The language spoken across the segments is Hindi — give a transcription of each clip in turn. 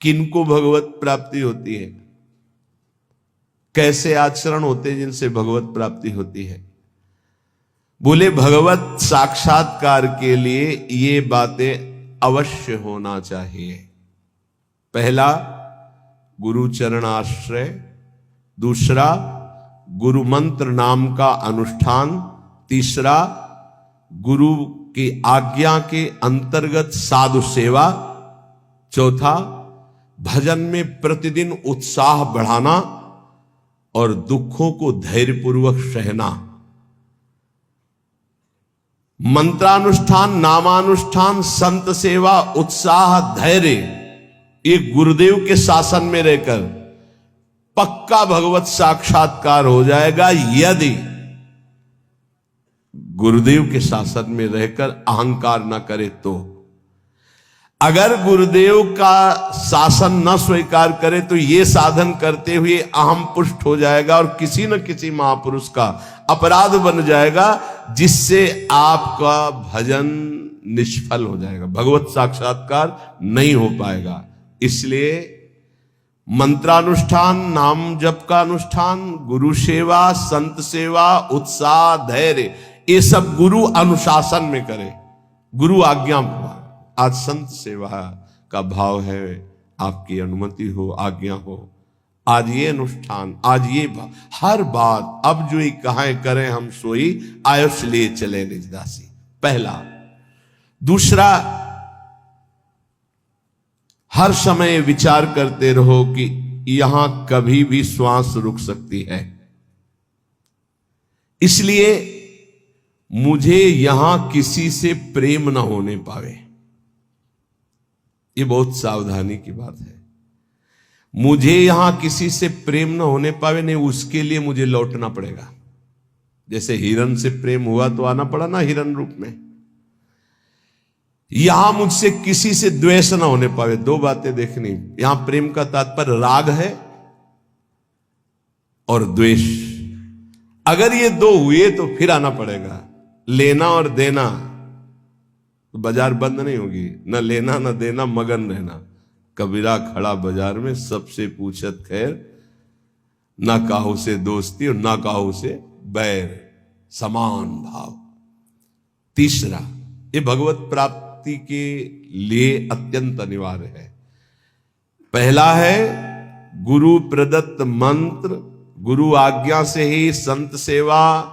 किनको भगवत प्राप्ति होती है, कैसे आचरण होते हैं जिनसे भगवत प्राप्ति होती है। बोले भगवत साक्षात्कार के लिए ये बातें अवश्य होना चाहिए। पहला गुरु चरण आश्रय, दूसरा गुरु मंत्र नाम का अनुष्ठान, तीसरा गुरु की आज्ञा के अंतर्गत साधु सेवा, चौथा भजन में प्रतिदिन उत्साह बढ़ाना और दुखों को धैर्यपूर्वक सहना। मंत्रानुष्ठान, नामानुष्ठान, संत सेवा, उत्साह, धैर्य, ये गुरुदेव के शासन में रहकर पक्का भगवत साक्षात्कार हो जाएगा यदि गुरुदेव के शासन में रहकर अहंकार न करे तो। अगर गुरुदेव का शासन न स्वीकार करे तो ये साधन करते हुए अहम पुष्ट हो जाएगा और किसी न किसी महापुरुष का अपराध बन जाएगा, जिससे आपका भजन निष्फल हो जाएगा, भगवत साक्षात्कार नहीं हो पाएगा। इसलिए मंत्रानुष्ठान, नाम जप का अनुष्ठान, गुरु सेवा, संत सेवा, उत्साह, धैर्य, ये सब गुरु अनुशासन में करे, गुरु आज्ञा। आज संत सेवा का भाव है, आपकी अनुमति हो, आज्ञा हो, आज ये अनुष्ठान, आज ये हर बात, अब जो कहां करें हम सोई, आयुष लिए चले निजदासी। पहला। दूसरा, हर समय विचार करते रहो कि यहां कभी भी श्वास रुक सकती है, इसलिए मुझे यहां किसी से प्रेम न होने पावे। ये बहुत सावधानी की बात है। मुझे यहां किसी से प्रेम न होने पावे, नहीं उसके लिए मुझे लौटना पड़ेगा। जैसे हिरन से प्रेम हुआ तो आना पड़ा ना हिरन रूप में। यहां मुझसे किसी से द्वेष ना होने पावे। दो बातें देखनी, यहां प्रेम का तात्पर्य राग है और द्वेष। अगर ये दो हुए तो फिर आना पड़ेगा। लेना और देना, तो बाजार बंद नहीं होगी, न लेना न देना, मगन रहना। कबीरा खड़ा बाजार में, सबसे पूछत खैर, ना काहू से दोस्ती और ना काहू से बैर, समान भाव। तीसरा, ये भगवत प्राप्ति के लिए अत्यंत अनिवार्य है। पहला है गुरु प्रदत्त मंत्र, गुरु आज्ञा से ही संत सेवा,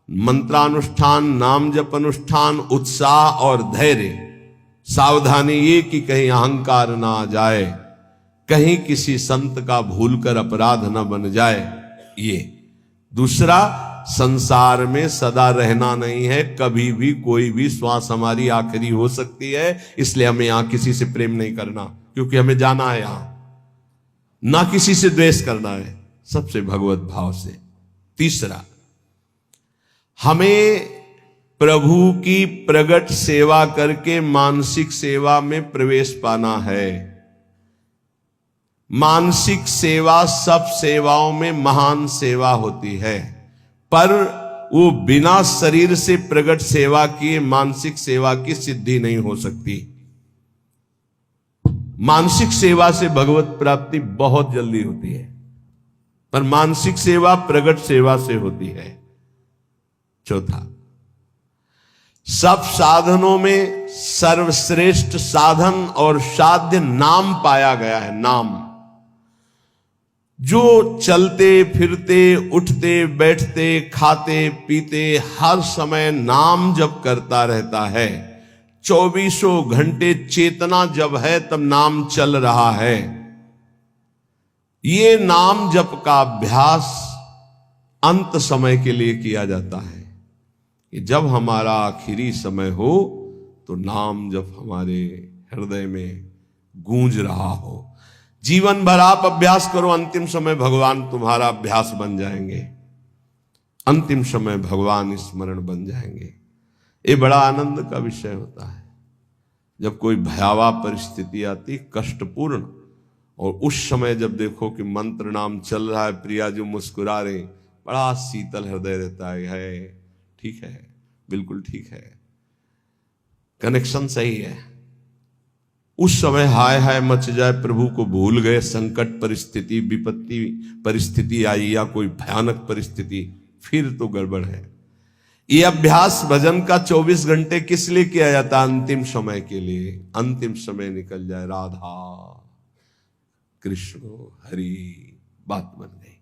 मंत्रानुष्ठान, नाम जप अनुष्ठान, उत्साह और धैर्य। सावधानी ये कि कहीं अहंकार ना आ जाए, कहीं किसी संत का भूलकर अपराध न बन जाए। ये दूसरा, संसार में सदा रहना नहीं है, कभी भी कोई भी श्वास हमारी आखिरी हो सकती है, इसलिए हमें यहां किसी से प्रेम नहीं करना, क्योंकि हमें जाना है यहां। ना किसी से द्वेष करना है, सबसे भगवत भाव से। तीसरा, हमें प्रभु की प्रगट सेवा करके मानसिक सेवा में प्रवेश पाना है। मानसिक सेवा सब सेवाओं में महान सेवा होती है, पर वो बिना शरीर से प्रगट सेवा किए मानसिक सेवा की सिद्धि नहीं हो सकती। मानसिक सेवा से भगवत प्राप्ति बहुत जल्दी होती है, पर मानसिक सेवा प्रगट सेवा से होती है। चौथा, सब साधनों में सर्वश्रेष्ठ साधन और साध्य नाम पाया गया है। नाम, जो चलते फिरते, उठते बैठते, खाते पीते, हर समय नाम जप करता रहता है। 24 घंटे चेतना जब है तब नाम चल रहा है। ये नाम जप का अभ्यास अंत समय के लिए किया जाता है कि जब हमारा आखिरी समय हो तो नाम जप हमारे हृदय में गूंज रहा हो। जीवन भर आप अभ्यास करो, अंतिम समय भगवान तुम्हारा अभ्यास बन जाएंगे, अंतिम समय भगवान स्मरण बन जाएंगे। ये बड़ा आनंद का विषय होता है जब कोई भयावह परिस्थिति आती, कष्टपूर्ण, और उस समय जब देखो कि मंत्र नाम चल रहा है, प्रिया जो मुस्कुरा रहे, बड़ा शीतल हृदय रहता है, ठीक है, बिल्कुल ठीक है, कनेक्शन सही है। उस समय हाय हाय मच जाए, प्रभु को भूल गए, संकट परिस्थिति, विपत्ति परिस्थिति आई या कोई भयानक परिस्थिति, फिर तो गड़बड़ है। ये अभ्यास भजन का 24 घंटे किस लिए किया जाता? अंतिम समय के लिए। अंतिम समय निकल जाए, राधा कृष्ण हरि, बात बन गई।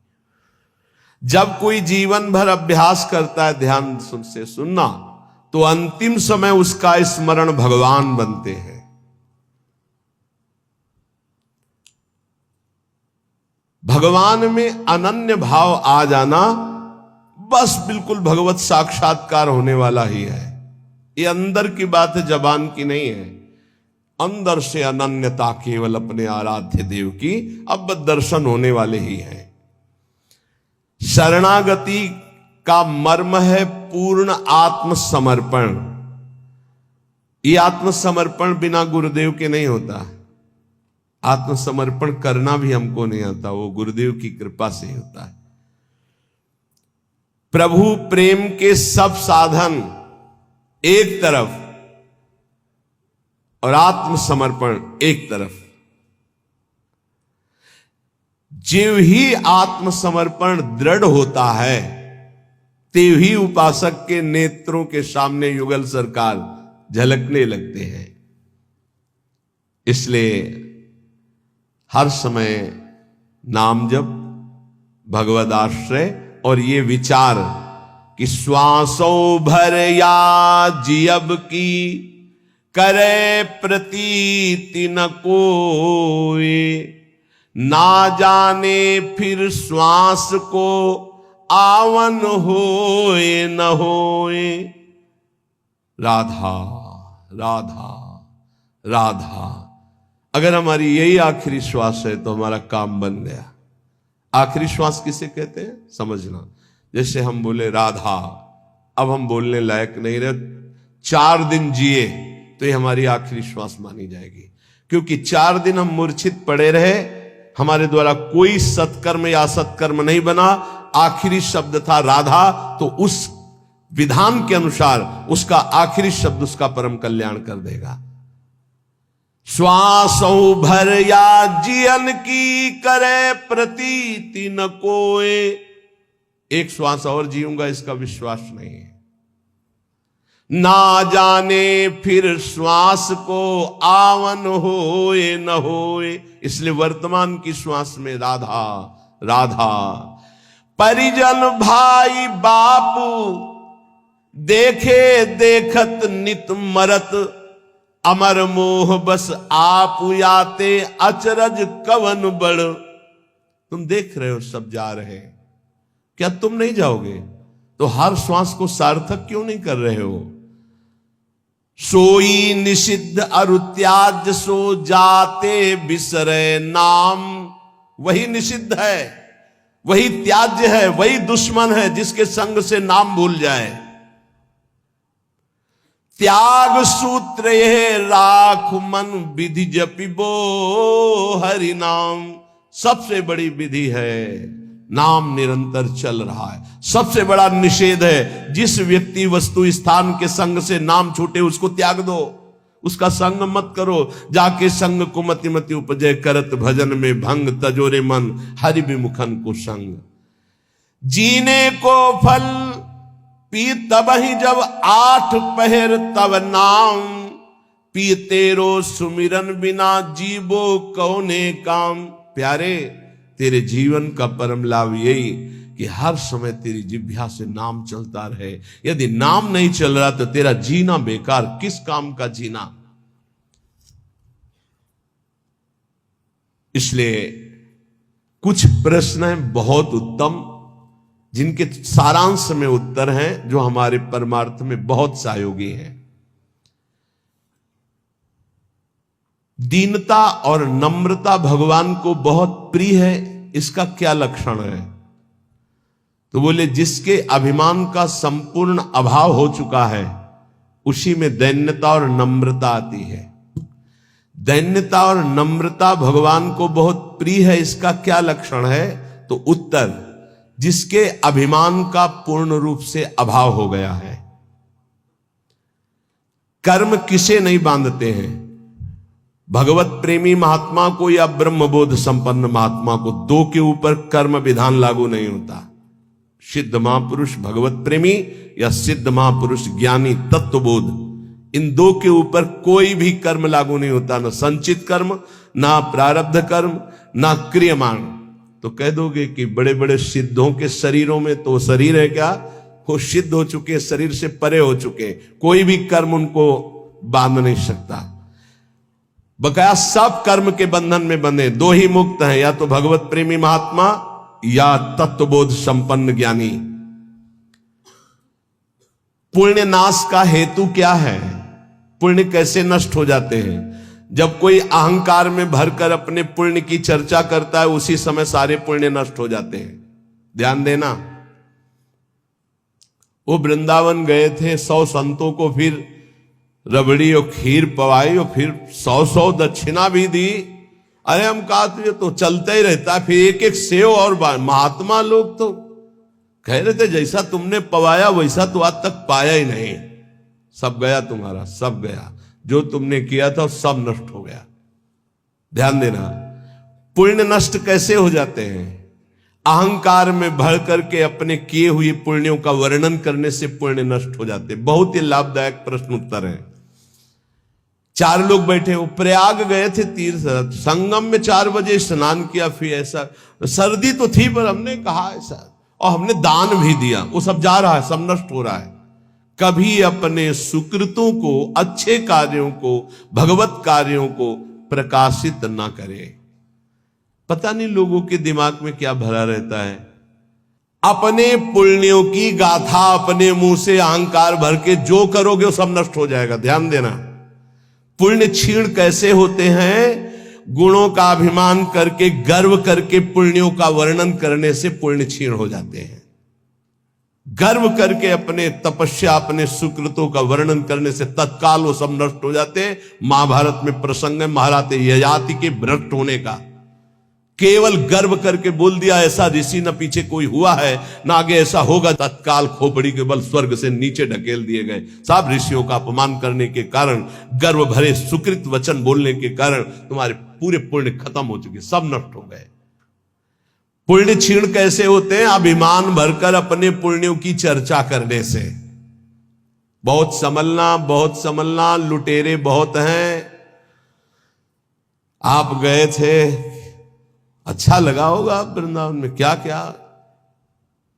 जब कोई जीवन भर अभ्यास करता है ध्यान से सुनना, तो अंतिम समय उसका स्मरण भगवान बनते हैं। भगवान में अनन्य भाव आ जाना, बस बिल्कुल भगवत साक्षात्कार होने वाला ही है। ये अंदर की बात है, जबान की नहीं है। अंदर से अनन्यता केवल अपने आराध्य देव की अब दर्शन होने वाले ही है। शरणागति का मर्म है पूर्ण आत्मसमर्पण। ये आत्मसमर्पण बिना गुरुदेव के नहीं होता। आत्मसमर्पण करना भी हमको नहीं आता, वो गुरुदेव की कृपा से ही होता है। प्रभु प्रेम के सब साधन एक तरफ और आत्मसमर्पण एक तरफ। जीव ही आत्मसमर्पण दृढ़ होता है, तेव ही उपासक के नेत्रों के सामने युगल सरकार झलकने लगते हैं। इसलिए हर समय नाम जप, भगवद आश्रय और ये विचार कि श्वासों भर या जियब की करे प्रतीति न कोई, ना जाने फिर श्वास को आवन होए न होए। राधा राधा राधा, अगर हमारी यही आखिरी श्वास है तो हमारा काम बन गया। आखिरी श्वास किसे कहते हैं समझना। जैसे हम बोले राधा, अब हम बोलने लायक नहीं रहे, 4 दिन जिए तो ये हमारी आखिरी श्वास मानी जाएगी। क्योंकि 4 दिन हम मूर्छित पड़े रहे, हमारे द्वारा कोई सत्कर्म या असत्कर्म नहीं बना, आखिरी शब्द था राधा, तो उस विधान के अनुसार उसका आखिरी शब्द उसका परम कल्याण कर देगा। श्वासों भर या जियन की करे प्रतीति न कोए। एक श्वास और जीऊंगा इसका विश्वास नहीं है। ना जाने फिर श्वास को आवन होए न होए। इसलिए वर्तमान की श्वास में राधा राधा। परिजन भाई बापू देखे देखत नित मरत, अमर मोह बस आप याते अचरज कवन बड़। तुम देख रहे हो सब जा रहे हैं, क्या तुम नहीं जाओगे? तो हर श्वास को सार्थक क्यों नहीं कर रहे हो? सोई निषिद्ध अरु त्याज्य सो जाते बिसरे नाम। वही निषिद्ध है, वही त्याज्य है, वही दुश्मन है जिसके संग से नाम भूल जाए। त्याग सूत्र यह राख मन विधि जपिबो हरि नाम। सबसे बड़ी विधि है नाम निरंतर चल रहा है। सबसे बड़ा निषेध है जिस व्यक्ति वस्तु स्थान के संग से नाम छूटे उसको त्याग दो, उसका संग मत करो। जाके संग को मति मति उपजय करत भजन में भंग, तजोरे मन हरि विमुखन को संग। जीने को फल पी तब ही जब 8 पहर तब नाम, पी तेरो सुमिरन बिना जीवो कौने काम। प्यारे, तेरे जीवन का परम लाभ यही कि हर समय तेरी जिह्वा से नाम चलता रहे। यदि नाम नहीं चल रहा तो तेरा जीना बेकार, किस काम का जीना। इसलिए कुछ प्रश्न हैं बहुत उत्तम, जिनके सारांश में उत्तर हैं, जो हमारे परमार्थ में बहुत सहयोगी हैं। दीनता और नम्रता भगवान को बहुत प्रिय है, इसका क्या लक्षण है? तो बोले जिसके अभिमान का संपूर्ण अभाव हो चुका है उसी में दैन्यता और नम्रता आती है। दैन्यता और नम्रता भगवान को बहुत प्रिय है, इसका क्या लक्षण है? तो उत्तर, जिसके अभिमान का पूर्ण रूप से अभाव हो गया है। कर्म किसे नहीं बांधते हैं? भगवत प्रेमी महात्मा को या ब्रह्मबोध संपन्न महात्मा को दो के ऊपर कर्म विधान लागू नहीं होता। सिद्ध महापुरुष भगवत प्रेमी या सिद्ध महापुरुष ज्ञानी तत्वबोध, इन दो के ऊपर कोई भी कर्म लागू नहीं होता, ना संचित कर्म, ना प्रारब्ध कर्म, ना क्रियमाण। तो कह दोगे कि बड़े बड़े सिद्धों के शरीरों में तो शरीर है क्या, वो सिद्ध हो चुके, शरीर से परे हो चुके, कोई भी कर्म उनको बांध नहीं सकता। बकाया सब कर्म के बंधन में बंधे, दो ही मुक्त हैं, या तो भगवत प्रेमी महात्मा या तत्वबोध संपन्न ज्ञानी। पुण्य नाश का हेतु क्या है? पुण्य कैसे नष्ट हो जाते हैं? जब कोई अहंकार में भरकर अपने पुण्य की चर्चा करता है, उसी समय सारे पुण्य नष्ट हो जाते हैं। ध्यान देना, वो वृंदावन गए थे, 100 संतों को फिर रबड़ी और खीर पवाई और फिर 100 दक्षिणा भी दी। अरे हम कहा तुझे तो चलता ही रहता है, फिर एक एक सेव और महात्मा लोग तो कह रहे थे जैसा तुमने पवाया वैसा तो आज तक पाया ही नहीं, सब गया तुम्हारा, सब गया, जो तुमने किया था सब नष्ट हो गया। ध्यान देना, पुण्य नष्ट कैसे हो जाते हैं? अहंकार में भर करके अपने किए हुए पुण्यों का वर्णन करने से पुण्य नष्ट हो जाते। बहुत ही लाभदायक प्रश्न उत्तर है। 4 लोग बैठे, वो प्रयाग गए थे तीर्थ, संगम में 4 बजे स्नान किया, फिर ऐसा सर्दी तो थी पर हमने कहा ऐसा, और हमने दान भी दिया, वो सब जा रहा है, सब नष्ट हो रहा है। कभी अपने सुकृतों को, अच्छे कार्यों को, भगवत कार्यों को प्रकाशित ना करे। पता नहीं लोगों के दिमाग में क्या भरा रहता है। अपने पुण्यों की गाथा अपने मुंह से अहंकार भर के जो करोगे वो सब नष्ट हो जाएगा। ध्यान देना, पुण्य क्षीण कैसे होते हैं? गुणों का अभिमान करके, गर्व करके पुण्यों का वर्णन करने से पुण्य क्षीण हो जाते हैं। गर्व करके अपने तपस्या, अपने सुकृतों का वर्णन करने से तत्काल वो सब नष्ट हो जाते हैं। महाभारत में प्रसंग है महाराज ययाति के भ्रष्ट होने का। केवल गर्व करके बोल दिया ऐसा ऋषि न पीछे कोई हुआ है न आगे ऐसा होगा, तत्काल खोपड़ी के बल स्वर्ग से नीचे ढकेल दिए गए। सब ऋषियों का अपमान करने के कारण, गर्व भरे सुकृत वचन बोलने के कारण तुम्हारे पूरे पुण्य खत्म हो चुके, सब नष्ट हो गए। पुण्य क्षीण कैसे होते हैं? अभिमान भरकर अपने पुण्यों की चर्चा करने से। बहुत संभलना, लुटेरे बहुत हैं। आप गए थे, अच्छा लगा होगा वृंदावन में, क्या क्या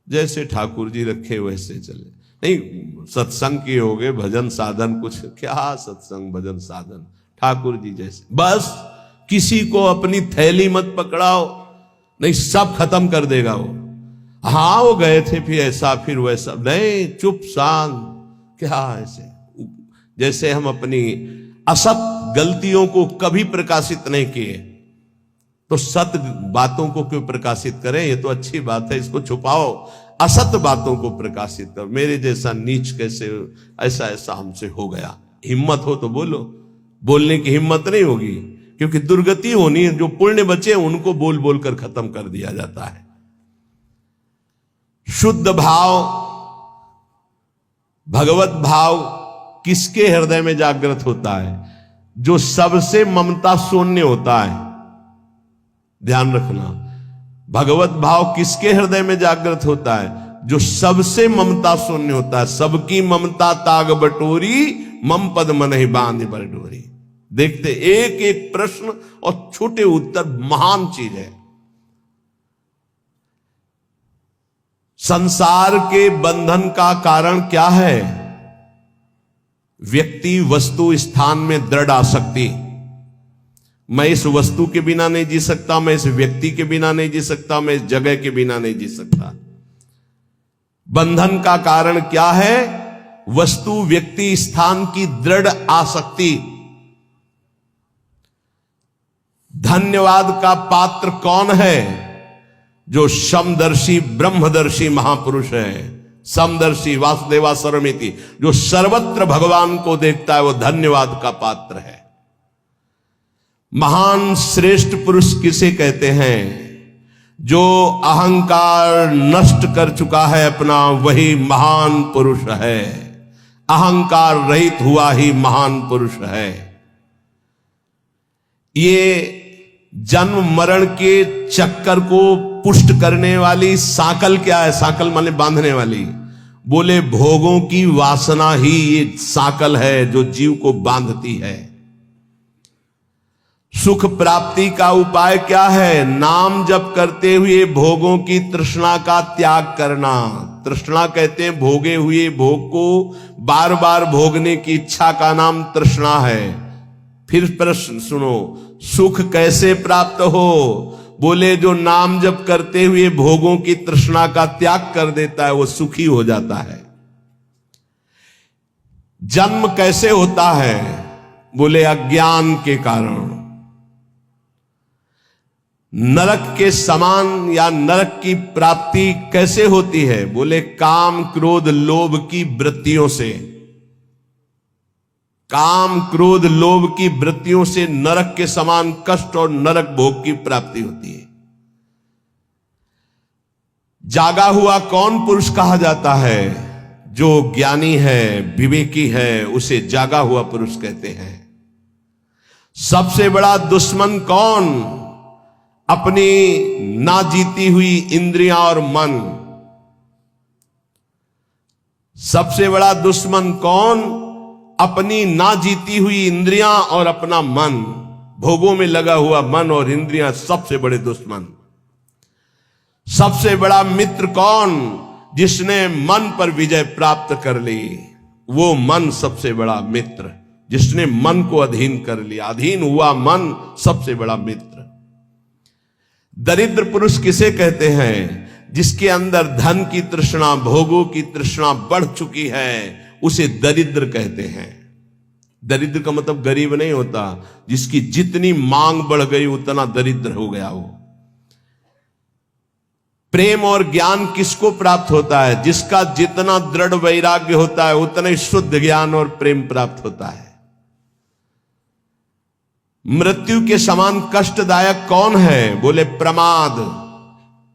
जैसे ठाकुर जी रखे वैसे चले। नहीं, सत्संग किए होगे, भजन साधन कुछ, क्या सत्संग भजन साधन, ठाकुर जी जैसे। बस किसी को अपनी थैली मत पकड़ाओ, नहीं सब खत्म कर देगा वो। हाँ वो गए थे फिर ऐसा फिर वैसा, नहीं चुप शांत, क्या ऐसे जैसे हम अपनी असत गलतियों को कभी प्रकाशित नहीं किए, तो सत बातों को क्यों प्रकाशित करें? ये तो अच्छी बात है, इसको छुपाओ, असत बातों को प्रकाशित करो। मेरे जैसा नीच कैसे, ऐसा हमसे हो गया। हिम्मत हो तो बोलो, बोलने की हिम्मत नहीं होगी क्योंकि दुर्गति होनी है। जो पुण्य बचे उनको बोल बोल कर खत्म कर दिया जाता है। शुद्ध भाव, भगवत भाव किसके हृदय में जागृत होता है? जो सबसे ममता शून्य होता है। ध्यान रखना, भगवत भाव किसके हृदय में जागृत होता है? जो सबसे ममता शून्य होता है। सबकी ममता ताग बटोरी, मम पद मन ही बांध बर डोरी। देखते एक एक प्रश्न और छोटे उत्तर महान चीज है। संसार के बंधन का कारण क्या है? व्यक्ति, वस्तु, स्थान में दृढ़ आसक्ति। मैं इस वस्तु के बिना नहीं जी सकता, मैं इस व्यक्ति के बिना नहीं जी सकता, मैं इस जगह के बिना नहीं जी सकता। बंधन का कारण क्या है? वस्तु, व्यक्ति, स्थान की दृढ़ आसक्ति। धन्यवाद का पात्र कौन है? जो समदर्शी ब्रह्मदर्शी महापुरुष है। समदर्शी वासुदेवा सर्वमिति, जो सर्वत्र भगवान को देखता है, वो धन्यवाद का पात्र है। महान श्रेष्ठ पुरुष किसे कहते हैं? जो अहंकार नष्ट कर चुका है अपना, वही महान पुरुष है। अहंकार रहित हुआ ही महान पुरुष है। ये जन्म मरण के चक्कर को पुष्ट करने वाली साकल क्या है? साकल माने बांधने वाली। बोले भोगों की वासना ही ये साकल है जो जीव को बांधती है। सुख प्राप्ति का उपाय क्या है? नाम जप करते हुए भोगों की तृष्णा का त्याग करना। तृष्णा कहते हैं भोगे हुए भोग को बार बार भोगने की इच्छा का नाम तृष्णा है। फिर प्रश्न सुनो, सुख कैसे प्राप्त हो? बोले जो नाम जप करते हुए भोगों की तृष्णा का त्याग कर देता है वो सुखी हो जाता है। जन्म कैसे होता है? बोले अज्ञान के कारण। नरक के समान या नरक की प्राप्ति कैसे होती है? बोले काम क्रोध लोभ की वृत्तियों से। काम क्रोध लोभ की वृत्तियों से नरक के समान कष्ट और नरक भोग की प्राप्ति होती है। जागा हुआ कौन पुरुष कहा जाता है? जो ज्ञानी है, विवेकी है, उसे जागा हुआ पुरुष कहते हैं। सबसे बड़ा दुश्मन कौन? अपनी ना जीती हुई इंद्रियां और मन। सबसे बड़ा दुश्मन कौन? अपनी ना जीती हुई इंद्रियां और अपना मन। भोगों में लगा हुआ मन और इंद्रियां सबसे बड़े दुश्मन। सबसे बड़ा मित्र कौन? जिसने मन पर विजय प्राप्त कर ली, वो मन सबसे बड़ा मित्र। जिसने मन को अधीन कर लिया, अधीन हुआ मन सबसे बड़ा मित्र। दरिद्र पुरुष किसे कहते हैं? जिसके अंदर धन की तृष्णा, भोगों की तृष्णा बढ़ चुकी है, उसे दरिद्र कहते हैं। दरिद्र का मतलब गरीब नहीं होता। जिसकी जितनी मांग बढ़ गई उतना दरिद्र हो गया वो। प्रेम और ज्ञान किसको प्राप्त होता है? जिसका जितना दृढ़ वैराग्य होता है उतना ही शुद्ध ज्ञान और प्रेम प्राप्त होता है। मृत्यु के समान कष्टदायक कौन है? बोले प्रमाद।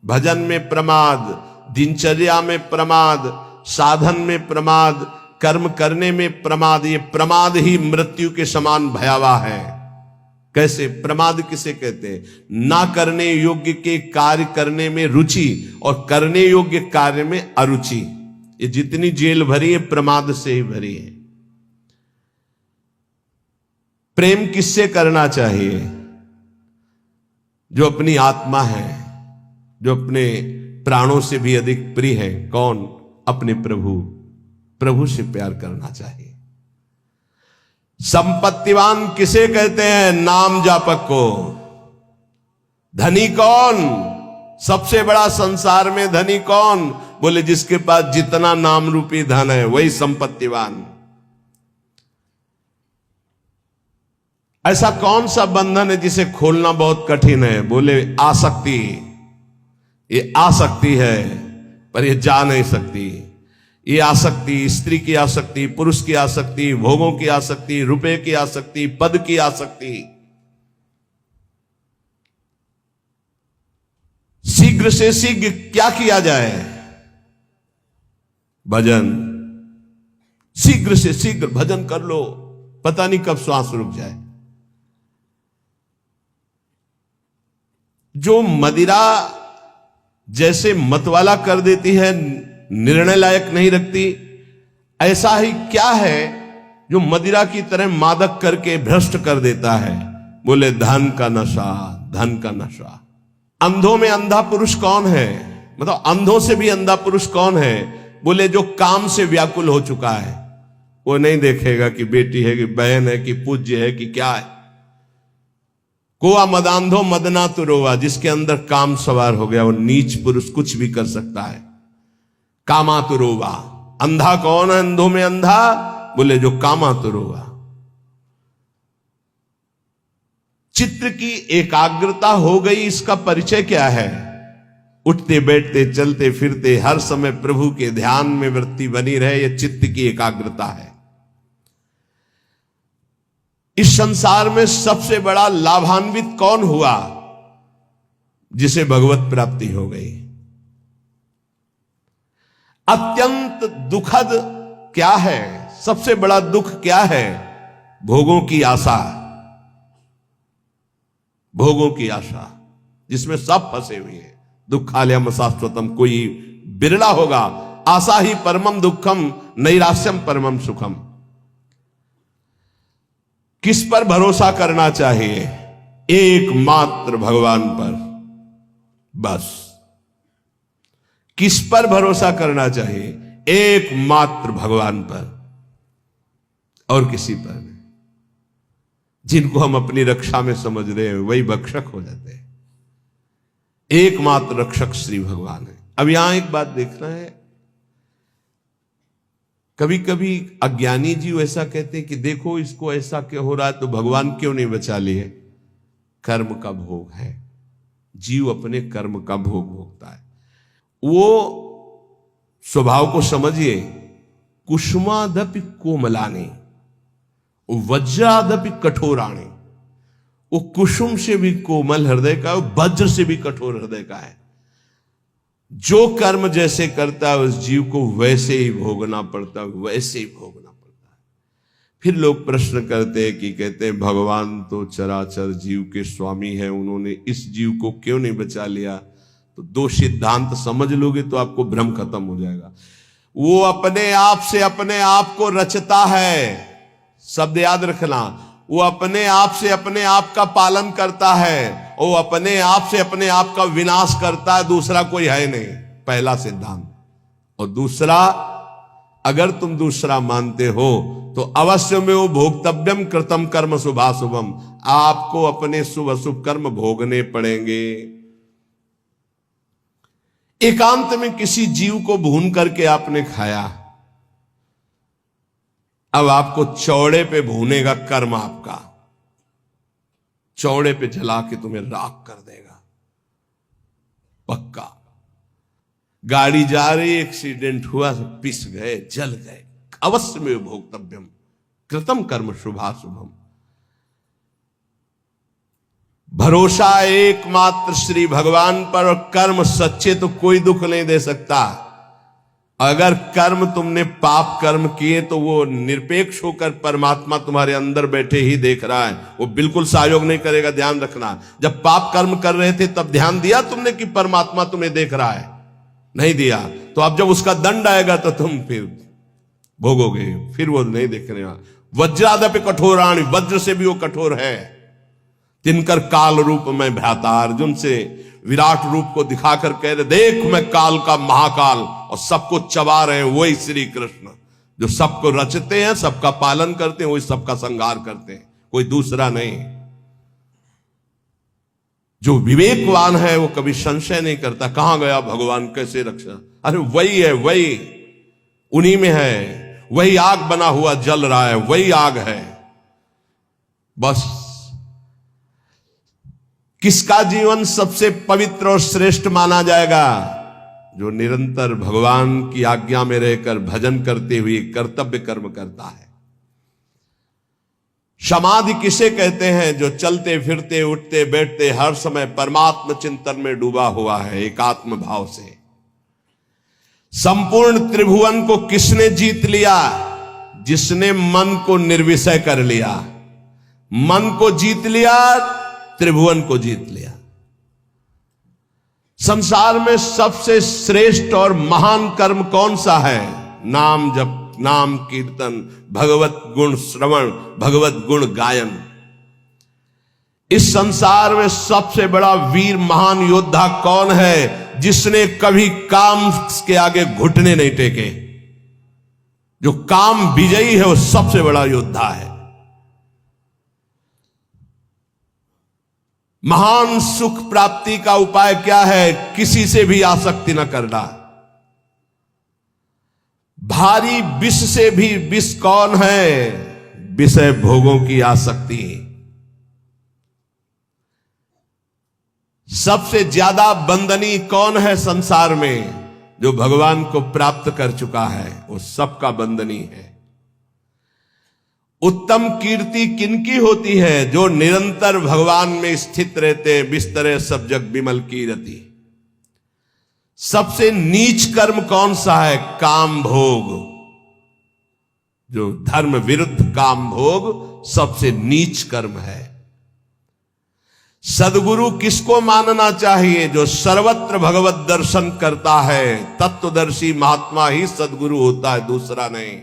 भजन में प्रमाद, दिनचर्या में प्रमाद, साधन में प्रमाद, कर्म करने में प्रमाद। ये प्रमाद ही मृत्यु के समान भयावह है। कैसे? प्रमाद किसे कहते हैं? ना करने योग्य के कार्य करने में रुचि और करने योग्य कार्य में अरुचि। ये जितनी जेल भरी है प्रमाद से ही भरी है। प्रेम किससे करना चाहिए? जो अपनी आत्मा है, जो अपने प्राणों से भी अधिक प्रिय है। कौन? अपने प्रभु। प्रभु से प्यार करना चाहिए। संपत्तिवान किसे कहते हैं? नाम जापक को। धनी कौन? सबसे बड़ा संसार में धनी कौन? बोले जिसके पास जितना नाम रूपी धन है वही संपत्तिवान। ऐसा कौन सा बंधन है जिसे खोलना बहुत कठिन है? बोले आसक्ति। ये आसक्ति है पर ये जा नहीं सकती। ये आसक्ति, स्त्री की आसक्ति, पुरुष की आसक्ति, भोगों की आसक्ति, रुपए की आसक्ति, पद की आसक्ति। शीघ्र से शीघ्र क्या किया जाए? भजन। शीघ्र से शीघ्र भजन कर लो, पता नहीं कब श्वास रुक जाए। जो मदिरा जैसे मतवाला कर देती है, निर्णय लायक नहीं रखती, ऐसा ही क्या है जो मदिरा की तरह मादक करके भ्रष्ट कर देता है? बोले धन का नशा। धन का नशा। अंधों में अंधा पुरुष कौन है? मतलब अंधों से भी अंधा पुरुष कौन है? बोले जो काम से व्याकुल हो चुका है। वो नहीं देखेगा कि बेटी है कि बहन है कि पूज्य है कि क्या है। कोआ मदांधो मदना तो रोवा। जिसके अंदर काम सवार हो गया वो नीच पुरुष कुछ भी कर सकता है। कामातुरोवा। अंधा कौन है? अंधों में अंधा? बोले जो कामातुरोवा। चित्त की एकाग्रता हो गई, इसका परिचय क्या है? उठते बैठते चलते फिरते हर समय प्रभु के ध्यान में वृत्ति बनी रहे, यह चित्त की एकाग्रता है। इस संसार में सबसे बड़ा लाभान्वित कौन हुआ? जिसे भगवत प्राप्ति हो गई। अत्यंत दुखद क्या है? सबसे बड़ा दुख क्या है? भोगों की आशा। भोगों की आशा, जिसमें सब फंसे हुए हैं। दुखालयम शाश्वतम, कोई बिरला होगा। आशा ही परमम दुखम, नैराश्यम परमम सुखम। किस पर भरोसा करना चाहिए? एकमात्र भगवान पर, बस। किस पर भरोसा करना चाहिए? एकमात्र भगवान पर, और किसी पर नहीं। जिनको हम अपनी रक्षा में समझ रहे हैं वही भक्षक हो जाते हैं। एकमात्र रक्षक श्री भगवान है। अब यहां एक बात देखना है, कभी कभी अज्ञानी जीव ऐसा कहते हैं कि देखो इसको ऐसा क्यों हो रहा है, तो भगवान क्यों नहीं बचा लिए? कर्म का भोग है, जीव अपने कर्म का भोग भोगता है। वो स्वभाव को समझिए, कुसुमादपि कोमलानी वज्रादपि कठोराणी। वो कुसुम से भी कोमल हृदय का, वज्र से भी कठोर हृदय का है। जो कर्म जैसे करता है उस जीव को वैसे ही भोगना पड़ता है, वैसे ही भोगना पड़ता है। फिर लोग प्रश्न करते हैं कि कहते हैं भगवान तो चराचर जीव के स्वामी है, उन्होंने इस जीव को क्यों नहीं बचा लिया? तो दो सिद्धांत समझ लोगे तो आपको भ्रम खत्म हो जाएगा। वो अपने आप से अपने आप को रचता है, शब्द याद रखना। वो अपने आप से अपने आप का पालन करता है, वो अपने आप से अपने आप का विनाश करता है, दूसरा कोई है नहीं, पहला सिद्धांत। और दूसरा, अगर तुम दूसरा मानते हो तो अवश्य में वो भोक्तव्यम कृतम कर्म शुभाशुभम, आपको अपने शुभ अशुभ कर्म भोगने पड़ेंगे। एकांत में किसी जीव को भून करके आपने खाया, अब आपको चौड़े पे भूनेगा कर्म आपका, चौड़े पे जला के तुम्हें राख कर देगा, पक्का। गाड़ी जा रही, एक्सीडेंट हुआ, पिस गए, जल गए, अवश्य में भोक्तव्यम कृतम कर्म शुभाशुभम। भरोसा एकमात्र श्री भगवान पर, और कर्म सच्चे तो कोई दुख नहीं दे सकता। अगर कर्म तुमने पाप कर्म किए तो वो निरपेक्ष होकर परमात्मा तुम्हारे अंदर बैठे ही देख रहा है, वो बिल्कुल सहयोग नहीं करेगा, ध्यान रखना। जब पाप कर्म कर रहे थे तब ध्यान दिया तुमने कि परमात्मा तुम्हें देख रहा है? नहीं दिया। तो अब जब उसका दंड आएगा तो तुम फिर भोगोगे, फिर वो नहीं देखने वाला। वज्रादपि कठोराणि, वज्र से भी वो कठोर है। तिनकर काल रूप में भ्राता, अर्जुन से विराट रूप को दिखाकर कह रहे देख मैं काल का महाकाल, और सबको चबा रहे हैं वही श्री कृष्ण, जो सबको रचते हैं, सबका पालन करते हैं, वही सबका संहार करते हैं, कोई दूसरा नहीं। जो विवेकवान है वो कभी संशय नहीं करता कहां गया भगवान, कैसे रक्षा, अरे वही है, वही उन्हीं में है, वही आग बना हुआ जल रहा है, वही आग है। बस किसका जीवन सबसे पवित्र और श्रेष्ठ माना जाएगा? जो निरंतर भगवान की आज्ञा में रहकर भजन करते हुए कर्तव्य कर्म करता है। समाधि किसे कहते हैं? जो चलते फिरते उठते बैठते हर समय परमात्म चिंतन में डूबा हुआ है, एकात्म भाव से। संपूर्ण त्रिभुवन को किसने जीत लिया? जिसने मन को निर्विषय कर लिया। मन को जीत लिया, त्रिभुवन को जीत लिया। संसार में सबसे श्रेष्ठ और महान कर्म कौन सा है? नाम जप, नाम कीर्तन, भगवत गुण श्रवण, भगवत गुण गायन। इस संसार में सबसे बड़ा वीर महान योद्धा कौन है? जिसने कभी काम के आगे घुटने नहीं टेके। जो काम विजयी है वो सबसे बड़ा योद्धा है। महान सुख प्राप्ति का उपाय क्या है? किसी से भी आसक्ति न करना। भारी विष से भी विष कौन है? विषय भोगों की आसक्ति। सबसे ज्यादा बंदनी कौन है संसार में? जो भगवान को प्राप्त कर चुका है वो सबका बंदनी है। उत्तम कीर्ति किनकी होती है? जो निरंतर भगवान में स्थित रहते, बिस्तरे सब जग विमल कीरति। सबसे नीच कर्म कौन सा है? काम भोग। जो धर्म विरुद्ध काम भोग सबसे नीच कर्म है। सदगुरु किसको मानना चाहिए? जो सर्वत्र भगवत दर्शन करता है, तत्वदर्शी महात्मा ही सदगुरु होता है, दूसरा नहीं।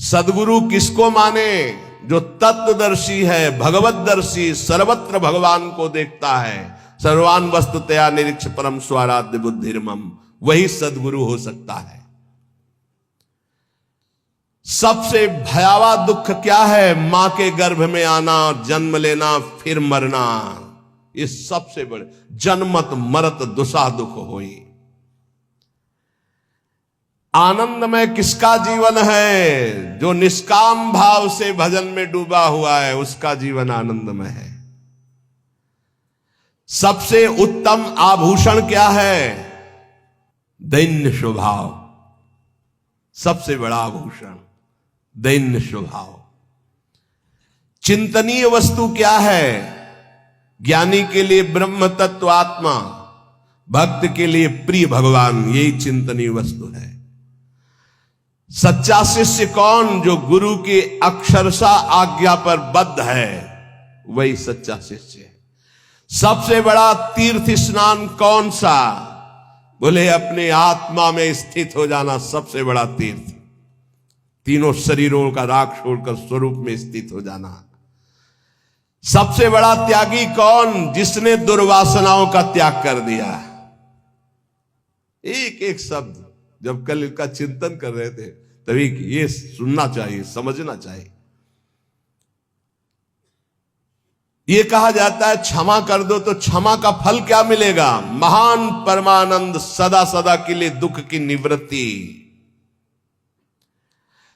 सदगुरु किसको माने? जो तत्वदर्शी है, भगवतदर्शी, सर्वत्र भगवान को देखता है। सर्वान वस्तुतया निरीक्ष परम स्वाराध्य बुद्धिर्मम, वही सदगुरु हो सकता है। सबसे भयावह दुख क्या है? मां के गर्भ में आना, जन्म लेना, फिर मरना। ये सबसे बड़े जन्मत मरत दुसा दुख होई। आनंदमय किसका जीवन है? जो निष्काम भाव से भजन में डूबा हुआ है, उसका जीवन आनंदमय है। सबसे उत्तम आभूषण क्या है? दैन्य स्वभाव। सबसे बड़ा आभूषण दैन्य स्वभाव। चिंतनीय वस्तु क्या है? ज्ञानी के लिए ब्रह्म तत्व आत्मा, भक्त के लिए प्रिय भगवान, यही चिंतनीय वस्तु है। सच्चा शिष्य कौन? जो गुरु की अक्षरशः आज्ञा पर बद्ध है, वही सच्चा शिष्य है। सबसे बड़ा तीर्थ स्नान कौन सा? बोले अपने आत्मा में स्थित हो जाना सबसे बड़ा तीर्थ। तीनों शरीरों का राग छोड़कर स्वरूप में स्थित हो जाना। सबसे बड़ा त्यागी कौन? जिसने दुर्वासनाओं का त्याग कर दिया। एक एक शब्द जब कल इसका चिंतन कर रहे थे, तभी ये सुनना चाहिए, समझना चाहिए। ये कहा जाता है क्षमा कर दो तो क्षमा का फल क्या मिलेगा? महान परमानंद, सदा सदा के लिए दुख की निवृत्ति।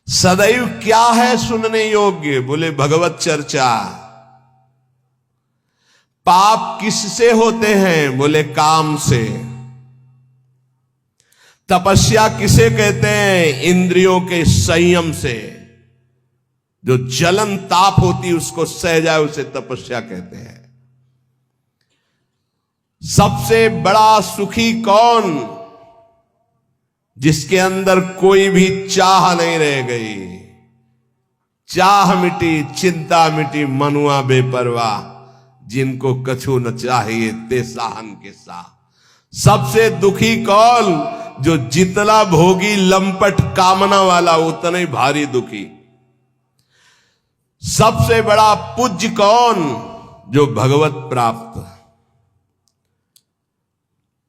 सदैव क्या है सुनने योग्य? बोले भगवत चर्चा। पाप किससे होते हैं? बोले काम से। तपस्या किसे कहते हैं? इंद्रियों के संयम से। जो जलन ताप होती उसको सह जाए उसे तपस्या कहते हैं। सबसे बड़ा सुखी कौन? जिसके अंदर कोई भी चाह नहीं रह गई। चाह मिटी, चिंता मिटी, मनुआ बेपरवाह, जिनको कछु न चाहिए ते साहन के साह। सबसे दुखी कौन? जो जितना भोगी लंपट कामना वाला उतना ही भारी दुखी। सबसे बड़ा पूज्य कौन? जो भगवत प्राप्त।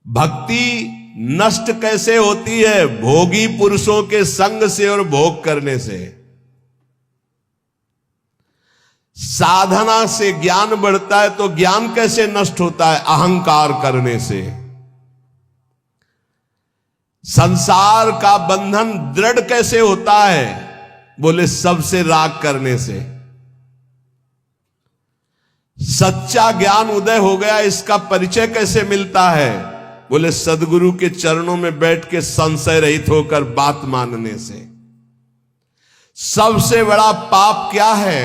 भक्ति नष्ट कैसे होती है? भोगी पुरुषों के संग से और भोग करने से। साधना से ज्ञान बढ़ता है तो ज्ञान कैसे नष्ट होता है? अहंकार करने से। संसार का बंधन दृढ़ कैसे होता है? बोले सबसे राग करने से। सच्चा ज्ञान उदय हो गया, इसका परिचय कैसे मिलता है? बोले सदगुरु के चरणों में बैठ के संशय रहित होकर बात मानने से। सबसे बड़ा पाप क्या है?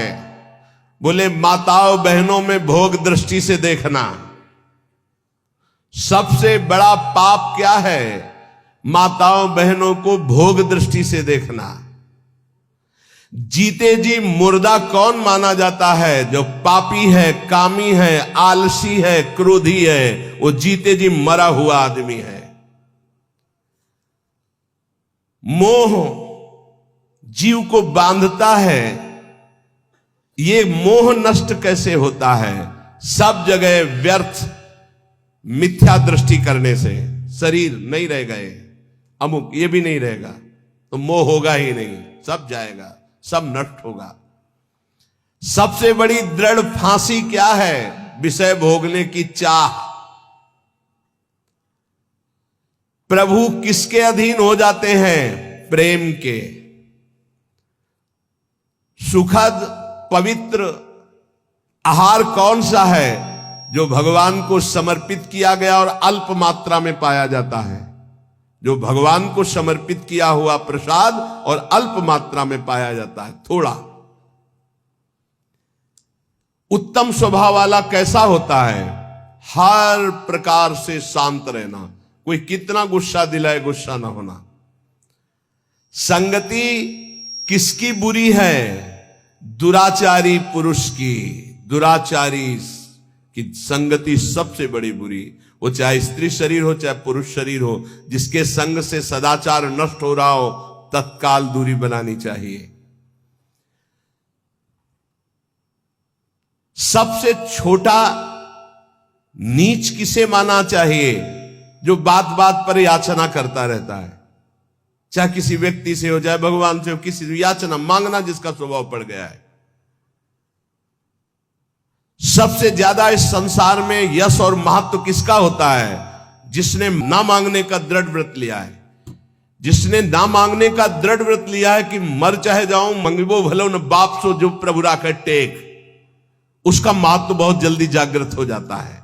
बोले माताओं बहनों में भोग दृष्टि से देखना। सबसे बड़ा पाप क्या है? माताओं बहनों को भोग दृष्टि से देखना। जीते जी मुर्दा कौन माना जाता है? जो पापी है, कामी है, आलसी है, क्रोधी है, वो जीते जी मरा हुआ आदमी है। मोह जीव को बांधता है। ये मोह नष्ट कैसे होता है? सब जगह व्यर्थ मिथ्या दृष्टि करने से। शरीर नहीं रह गए, अमुक ये भी नहीं रहेगा तो मोह होगा ही नहीं, सब जाएगा, सब नष्ट होगा। सबसे बड़ी दृढ़ फांसी क्या है? विषय भोगने की चाह। प्रभु किसके अधीन हो जाते हैं? प्रेम के। सुखद पवित्र आहार कौन सा है? जो भगवान को समर्पित किया गया और अल्प मात्रा में पाया जाता है। जो भगवान को समर्पित किया हुआ प्रसाद और अल्प मात्रा में पाया जाता है, थोड़ा। उत्तम स्वभाव वाला कैसा होता है? हर प्रकार से शांत रहना। कोई कितना गुस्सा दिलाए, गुस्सा ना होना। संगति किसकी बुरी है? दुराचारी पुरुष की, दुराचारी की संगति सबसे बड़ी बुरी। वो चाहे स्त्री शरीर हो चाहे पुरुष शरीर हो, जिसके संग से सदाचार नष्ट हो रहा हो, तत्काल दूरी बनानी चाहिए। सबसे छोटा नीच किसे माना चाहिए? जो बात बात पर याचना करता रहता है, चाहे किसी व्यक्ति से हो चाहे भगवान से हो, किसी से याचना मांगना जिसका स्वभाव पड़ गया है। सबसे ज्यादा इस संसार में यश और महत्व किसका होता है? जिसने ना मांगने का दृढ़ व्रत लिया है। जिसने ना मांगने का दृढ़ व्रत लिया है कि मर चाहे जाऊं मंगबो भलो न बाप सो जो प्रभु राखा टेक, उसका महत्व बहुत जल्दी जागृत हो जाता है।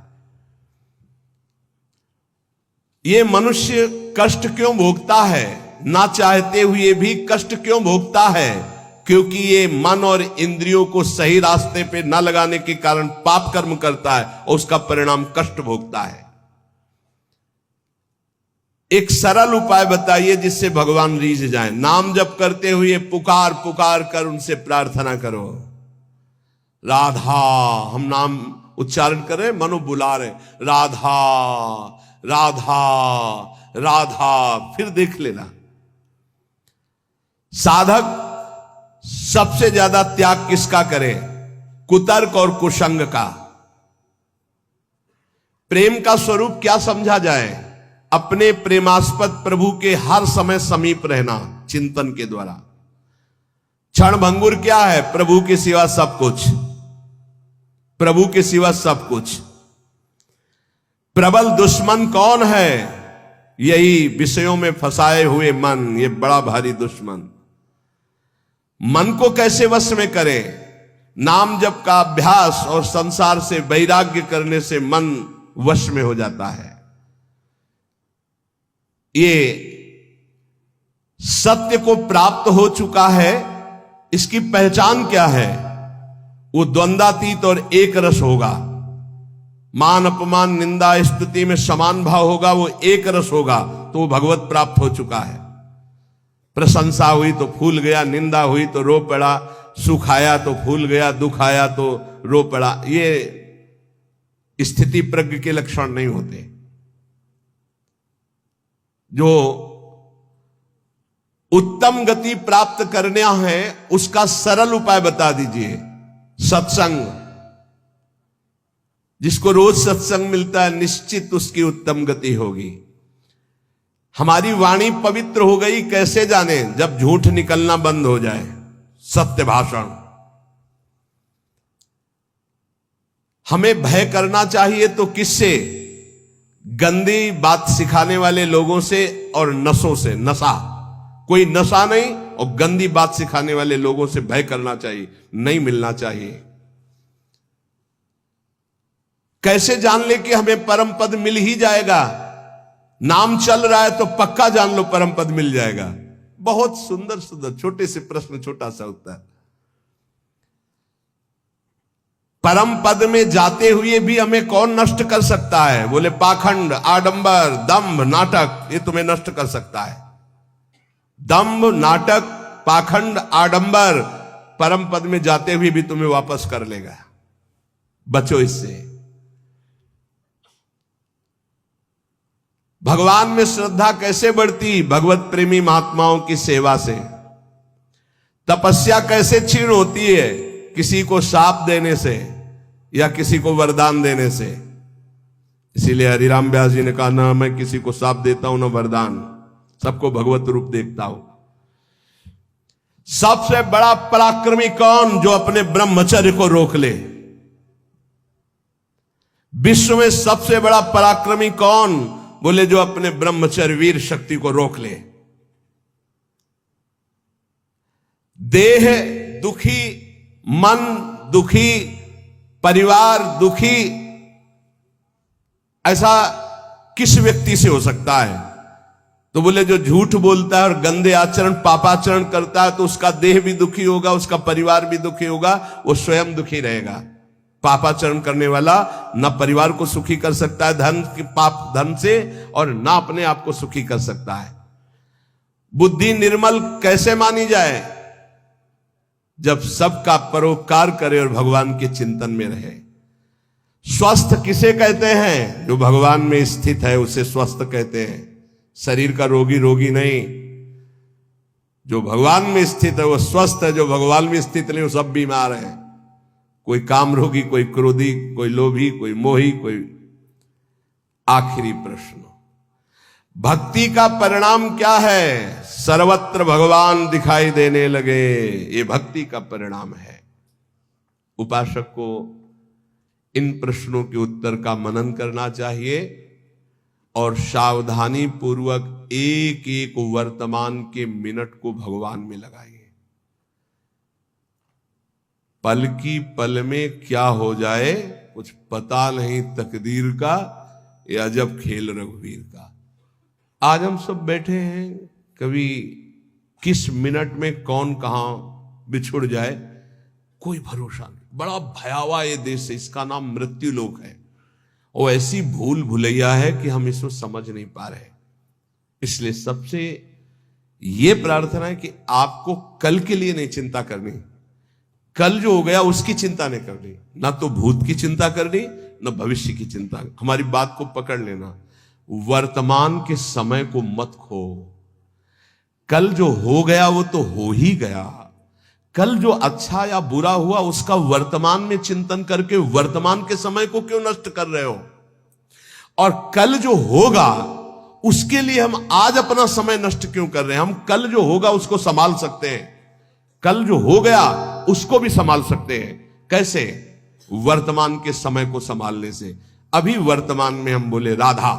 ये मनुष्य कष्ट क्यों भोगता है? ना चाहते हुए भी कष्ट क्यों भोगता है? क्योंकि ये मन और इंद्रियों को सही रास्ते पे ना लगाने के कारण पाप कर्म करता है और उसका परिणाम कष्ट भोगता है। एक सरल उपाय बताइए जिससे भगवान रीझ जाए। नाम जप करते हुए पुकार पुकार कर उनसे प्रार्थना करो, राधा। हम नाम उच्चारण कर रहे, मनो बुला रहे, राधा राधा राधा। फिर देख लेना, साधक सबसे ज्यादा त्याग किसका करे? कुतर्क और कुसंग का। प्रेम का स्वरूप क्या समझा जाए? अपने प्रेमास्पद प्रभु के हर समय समीप रहना चिंतन के द्वारा। क्षण भंगुर क्या है? प्रभु के सिवा सब कुछ, प्रभु के सिवा सब कुछ। प्रबल दुश्मन कौन है? यही विषयों में फंसाए हुए मन, ये बड़ा भारी दुश्मन। मन को कैसे वश में करें? नाम जप का अभ्यास और संसार से वैराग्य करने से मन वश में हो जाता है। ये सत्य को प्राप्त हो चुका है। इसकी पहचान क्या है? वो द्वंद्वातीत और एक रस होगा। मान अपमान निंदा स्तुति में समान भाव होगा, वो एक रस होगा, तो वो भगवत प्राप्त हो चुका है। प्रशंसा हुई तो फूल गया, निंदा हुई तो रो पड़ा, सुख आया तो फूल गया, दुख आया तो रो पड़ा। ये स्थिति प्रज्ञ के लक्षण नहीं होते। जो उत्तम गति प्राप्त करना है उसका सरल उपाय बता दीजिए। सत्संग। जिसको रोज सत्संग मिलता है निश्चित उसकी उत्तम गति होगी। हमारी वाणी पवित्र हो गई कैसे जाने? जब झूठ निकलना बंद हो जाए, सत्य भाषण। हमें भय करना चाहिए तो किससे? गंदी बात सिखाने वाले लोगों से और नशों से। नशा, कोई नशा नहीं, और गंदी बात सिखाने वाले लोगों से भय करना चाहिए, नहीं मिलना चाहिए। कैसे जान ले कि हमें परम पद मिल ही जाएगा? नाम चल रहा है तो पक्का जान लो परम पद मिल जाएगा। बहुत सुंदर सुंदर छोटे से प्रश्न, छोटा सा उत्तर। परम पद में जाते हुए भी हमें कौन नष्ट कर सकता है? बोले पाखंड, आडंबर, दंभ, नाटक, ये तुम्हें नष्ट कर सकता है। दंभ, नाटक, पाखंड, आडंबर परम पद में जाते हुए भी तुम्हें वापस कर लेगा। बचो इससे। भगवान में श्रद्धा कैसे बढ़ती? भगवत प्रेमी महात्माओं की सेवा से। तपस्या कैसे क्षीण होती है? किसी को शाप देने से या किसी को वरदान देने से। इसीलिए हरिराम व्यास जी ने कहा, ना मैं किसी को शाप देता हूं ना वरदान, सबको भगवत रूप देखता हूं। सबसे बड़ा पराक्रमी कौन? जो अपने ब्रह्मचर्य को रोक ले। विश्व में सबसे बड़ा पराक्रमी कौन? बोले जो अपने ब्रह्मचर्य वीर शक्ति को रोक ले। देह दुखी, मन दुखी, परिवार दुखी, ऐसा किस व्यक्ति से हो सकता है? तो बोले जो झूठ बोलता है और गंदे आचरण पापाचरण करता है तो उसका देह भी दुखी होगा, उसका परिवार भी दुखी होगा, वो स्वयं दुखी रहेगा। पापाचरण करने वाला ना परिवार को सुखी कर सकता है धन के पाप धन से, और ना अपने आप को सुखी कर सकता है। बुद्धि निर्मल कैसे मानी जाए? जब सबका परोपकार करे और भगवान के चिंतन में रहे। स्वस्थ किसे कहते हैं? जो भगवान में स्थित है उसे स्वस्थ कहते हैं। शरीर का रोगी रोगी नहीं, जो भगवान में स्थित है वो स्वस्थ है। जो भगवान में स्थित नहीं वो सब बीमार है। कोई काम रोगी, कोई क्रोधी, कोई लोभी, कोई मोही, कोई। आखिरी प्रश्न, भक्ति का परिणाम क्या है? सर्वत्र भगवान दिखाई देने लगे। ये भक्ति का परिणाम है। उपासक को इन प्रश्नों के उत्तर का मनन करना चाहिए और सावधानी पूर्वक एक एक वर्तमान के मिनट को भगवान में लगाइए। पल की पल में क्या हो जाए कुछ पता नहीं तकदीर का, ये अजब खेल रघुवीर का। आज हम सब बैठे हैं, कभी किस मिनट में कौन कहां बिछुड़ जाए कोई भरोसा नहीं। बड़ा भयावह ये देश है, इसका नाम मृत्यु लोक है। वो ऐसी भूल भुलैया है कि हम इसको समझ नहीं पा रहे। इसलिए सबसे ये प्रार्थना है कि आपको कल के लिए नहीं चिंता करनी, कल जो हो गया उसकी चिंता नहीं करनी, ना तो भूत की चिंता करनी न भविष्य की चिंता। हमारी बात को पकड़ लेना, वर्तमान के समय को मत खो। कल जो हो गया वो तो हो ही गया। कल जो अच्छा या बुरा हुआ उसका वर्तमान में चिंतन करके वर्तमान के समय को क्यों नष्ट कर रहे हो? और कल जो होगा उसके लिए हम आज अपना समय नष्ट क्यों कर रहे हैं? हम कल जो होगा उसको संभाल सकते हैं, कल जो हो गया उसको भी संभाल सकते हैं। कैसे? वर्तमान के समय को संभालने से। अभी वर्तमान में हम बोले राधा,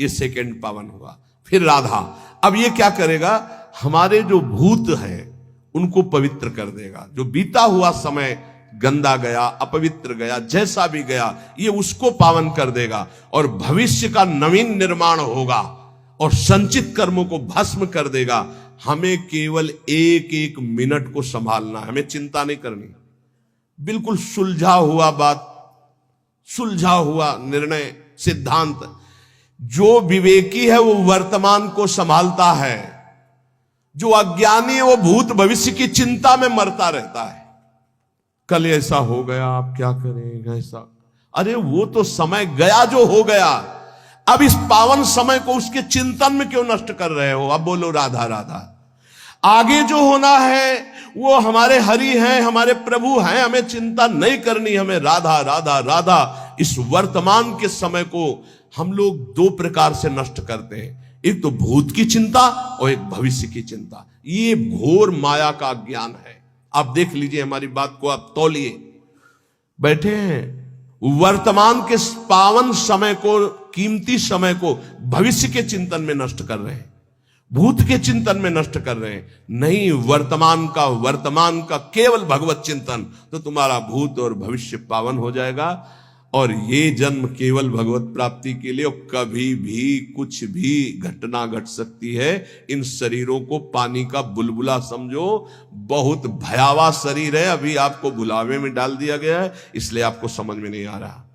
ये सेकंड पावन हुआ, फिर राधा। अब ये क्या करेगा? हमारे जो भूत हैं उनको पवित्र कर देगा। जो बीता हुआ समय गंदा गया, अपवित्र गया, जैसा भी गया, ये उसको पावन कर देगा और भविष्य का नवीन निर्माण होगा और संचित कर्मों को भस्म कर देगा। हमें केवल एक एक मिनट को संभालना है, हमें चिंता नहीं करनी। बिल्कुल सुलझा हुआ बात, सुलझा हुआ निर्णय, सिद्धांत। जो विवेकी है वो वर्तमान को संभालता है, जो अज्ञानी है वो भूत भविष्य की चिंता में मरता रहता है। कल ऐसा हो गया, आप क्या करेंगे ऐसा? अरे वो तो समय गया जो हो गया। अब इस पावन समय को उसके चिंतन में क्यों नष्ट कर रहे हो? अब बोलो राधा राधा। आगे जो होना है वो हमारे हरि हैं, हमारे प्रभु हैं, हमें चिंता नहीं करनी, हमें राधा राधा राधा। इस वर्तमान के समय को हम लोग दो प्रकार से नष्ट करते हैं, एक तो भूत की चिंता और एक भविष्य की चिंता। ये घोर माया का ज्ञान है। आप देख लीजिए, हमारी बात को आप तौलिए। बैठे हैं वर्तमान के पावन समय को, कीमती समय को भविष्य के चिंतन में नष्ट कर रहे हैं, भूत के चिंतन में नष्ट कर रहे हैं। नहीं, वर्तमान का केवल भगवत चिंतन, तो तुम्हारा भूत और भविष्य पावन हो जाएगा। और ये जन्म केवल भगवत प्राप्ति के लिए, और कभी भी कुछ भी घटना घट सकती है। इन शरीरों को पानी का बुलबुला समझो, बहुत भयावह शरीर है। अभी आपको भुलावे में डाल दिया गया है, इसलिए आपको समझ में नहीं आ रहा।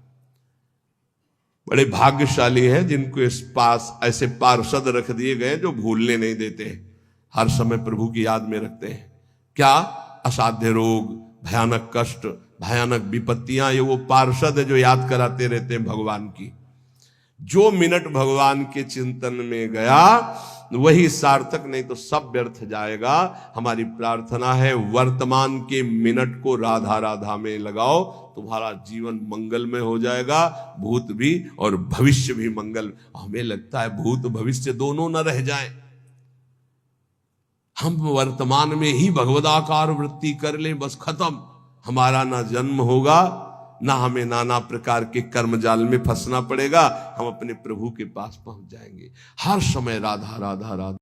बड़े भाग्यशाली हैं जिनको इस पास ऐसे पार्षद रख दिए गए जो भूलने नहीं देते, हर समय प्रभु की याद में रखते हैं। क्या? असाध्य रोग, भयानक कष्ट, भयानक विपत्तियां, ये वो पार्षद है जो याद कराते रहते हैं भगवान की। जो मिनट भगवान के चिंतन में गया वही सार्थक, नहीं तो सब व्यर्थ जाएगा। हमारी प्रार्थना है वर्तमान के मिनट को राधा राधा में लगाओ, तुम्हारा जीवन मंगलमय हो जाएगा, भूत भी और भविष्य भी मंगल। हमें लगता है भूत भविष्य दोनों न रह जाएं, हम वर्तमान में ही भगवदाकार वृत्ति कर लें, बस खत्म। हमारा ना जन्म होगा, ना हमें नाना प्रकार के कर्म जाल में फंसना पड़ेगा, हम अपने प्रभु के पास पहुंच जाएंगे। हर समय राधा राधा राधा।